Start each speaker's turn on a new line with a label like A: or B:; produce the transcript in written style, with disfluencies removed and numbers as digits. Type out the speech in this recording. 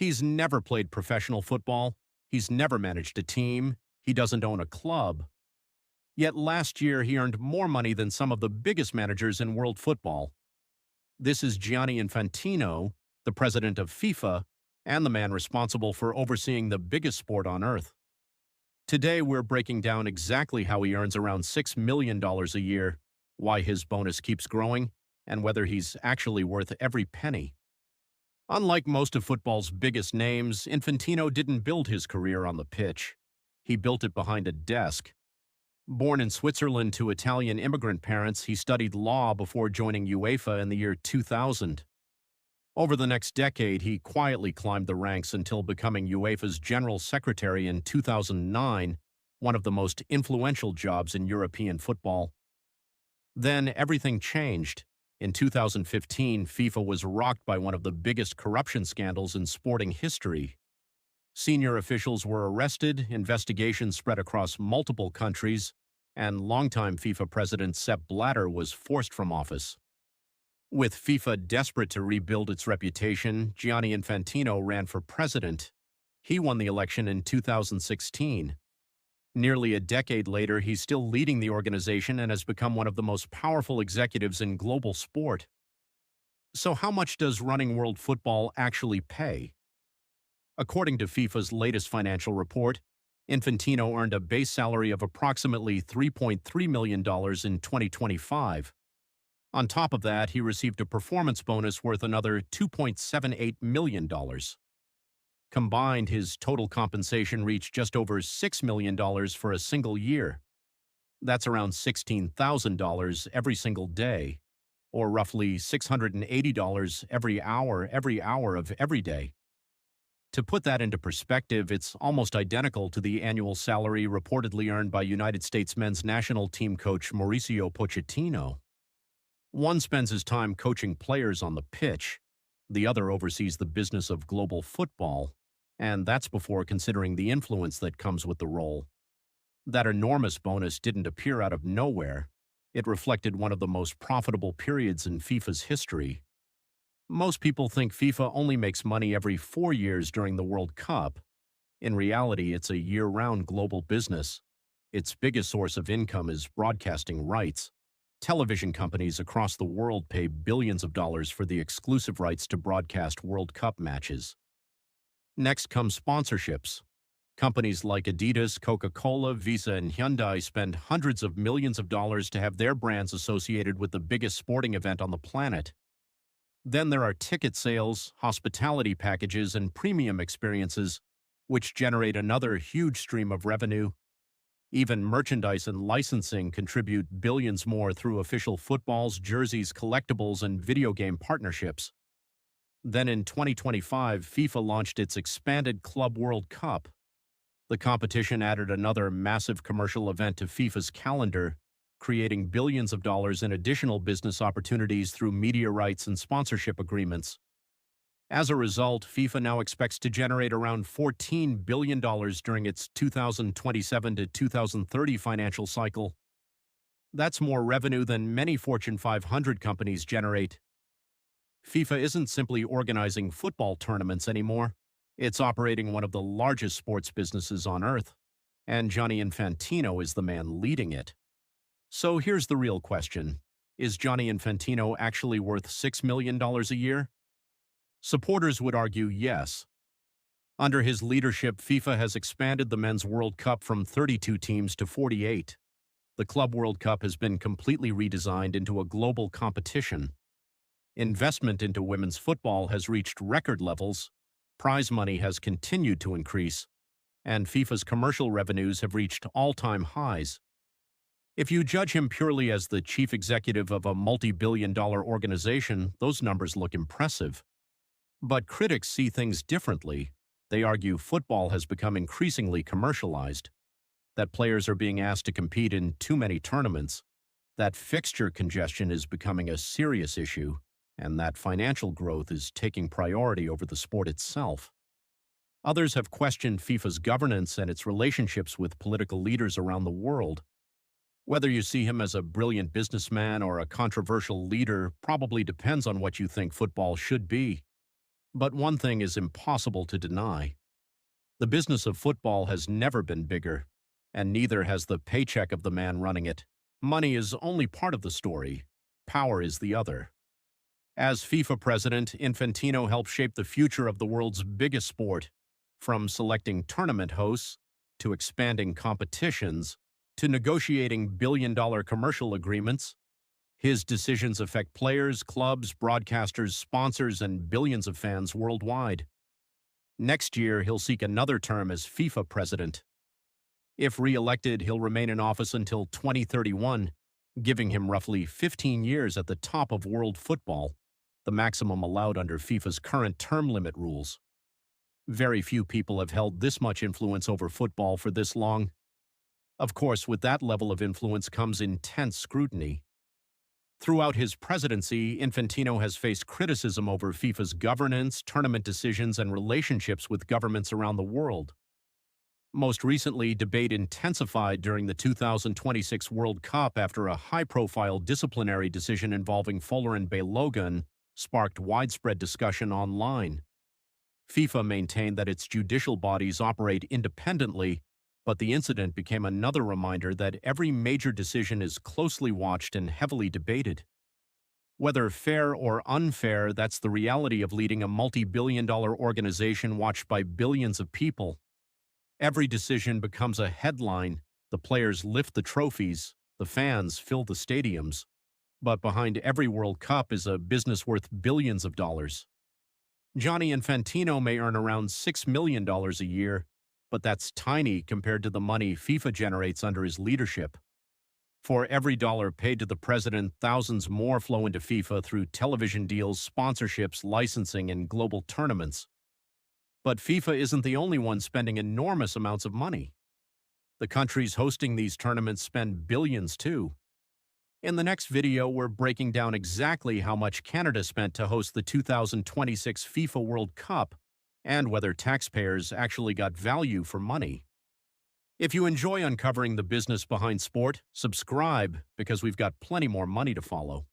A: He's never played professional football. He's never managed a team. He doesn't own a club. Yet last year he earned more money than some of the biggest managers in world football. This is Gianni Infantino, the president of FIFA, and the man responsible for overseeing the biggest sport on earth. Today we're breaking down exactly how he earns around $6 million a year, why his bonus keeps growing, and whether he's actually worth every penny. Unlike most of football's biggest names, Infantino didn't build his career on the pitch. He built it behind a desk. Born in Switzerland to Italian immigrant parents, he studied law before joining UEFA in the year 2000. Over the next decade, he quietly climbed the ranks until becoming UEFA's general secretary in 2009, one of the most influential jobs in European football. Then everything changed. In 2015, FIFA was rocked by one of the biggest corruption scandals in sporting history. Senior officials were arrested, investigations spread across multiple countries, and longtime FIFA president Sepp Blatter was forced from office. With FIFA desperate to rebuild its reputation, Gianni Infantino ran for president. He won the election in 2016. Nearly a decade later, he's still leading the organization and has become one of the most powerful executives in global sport. So how much does running world football actually pay? According to FIFA's latest financial report, Infantino earned a base salary of approximately $3.3 million in 2025. On top of that, he received a performance bonus worth another $2.78 million. Combined, his total compensation reached just over $6 million for a single year. That's around $16,000 every single day, or roughly $680 every hour of every day. To put that into perspective, it's almost identical to the annual salary reportedly earned by United States men's national team coach Mauricio Pochettino. One spends his time coaching players on the pitch, the other oversees the business of global football, and that's before considering the influence that comes with the role. That enormous bonus didn't appear out of nowhere. It reflected one of the most profitable periods in FIFA's history. Most people think FIFA only makes money every 4 years during the World Cup. In reality, it's a year-round global business. Its biggest source of income is broadcasting rights. Television companies across the world pay billions of dollars for the exclusive rights to broadcast World Cup matches. Next come sponsorships. Companies like Adidas, Coca-Cola, Visa, and Hyundai spend hundreds of millions of dollars to have their brands associated with the biggest sporting event on the planet. Then there are ticket sales, hospitality packages, and premium experiences, which generate another huge stream of revenue. Even merchandise and licensing contribute billions more through official footballs, jerseys, collectibles, and video game partnerships. Then in 2025, FIFA launched its expanded Club World Cup. The competition added another massive commercial event to FIFA's calendar, creating billions of dollars in additional business opportunities through media rights and sponsorship agreements. As a result, FIFA now expects to generate around $14 billion during its 2027 to 2030 financial cycle. That's more revenue than many Fortune 500 companies generate. FIFA isn't simply organizing football tournaments anymore. It's operating one of the largest sports businesses on earth, and Gianni Infantino is the man leading it. So here's the real question. Is Gianni Infantino actually worth $6 million a year? Supporters would argue yes. Under his leadership, FIFA has expanded the Men's World Cup from 32 teams to 48. The Club World Cup has been completely redesigned into a global competition. Investment into women's football has reached record levels, prize money has continued to increase, and FIFA's commercial revenues have reached all-time highs. If you judge him purely as the chief executive of a multi-billion-dollar organization, those numbers look impressive. But critics see things differently. They argue football has become increasingly commercialized, that players are being asked to compete in too many tournaments, that fixture congestion is becoming a serious issue, and that financial growth is taking priority over the sport itself. Others have questioned FIFA's governance and its relationships with political leaders around the world. Whether you see him as a brilliant businessman or a controversial leader probably depends on what you think football should be. But one thing is impossible to deny. The business of football has never been bigger, and neither has the paycheck of the man running it. Money is only part of the story. Power is the other. As FIFA president, Infantino helped shape the future of the world's biggest sport, from selecting tournament hosts, to expanding competitions, to negotiating billion-dollar commercial agreements. His decisions affect players, clubs, broadcasters, sponsors, and billions of fans worldwide. Next year, he'll seek another term as FIFA president. If re-elected, he'll remain in office until 2031, giving him roughly 15 years at the top of world football, the maximum allowed under FIFA's current term limit rules. Very few people have held this much influence over football for this long. Of course, with that level of influence comes intense scrutiny. Throughout his presidency, Infantino has faced criticism over FIFA's governance, tournament decisions, and relationships with governments around the world. Most recently, debate intensified during the 2026 World Cup after a high-profile disciplinary decision involving Folarin Balogun sparked widespread discussion online. FIFA maintained that its judicial bodies operate independently, but the incident became another reminder that every major decision is closely watched and heavily debated. Whether fair or unfair, that's the reality of leading a multi-billion-dollar organization watched by billions of people. Every decision becomes a headline, the players lift the trophies, the fans fill the stadiums. But behind every World Cup is a business worth billions of dollars. Gianni Infantino may earn around $6 million a year, but that's tiny compared to the money FIFA generates under his leadership. For every dollar paid to the president, thousands more flow into FIFA through television deals, sponsorships, licensing, and global tournaments. But FIFA isn't the only one spending enormous amounts of money. The countries hosting these tournaments spend billions too. In the next video, we're breaking down exactly how much Canada spent to host the 2026 FIFA World Cup and whether taxpayers actually got value for money. If you enjoy uncovering the business behind sport, subscribe because we've got plenty more money to follow.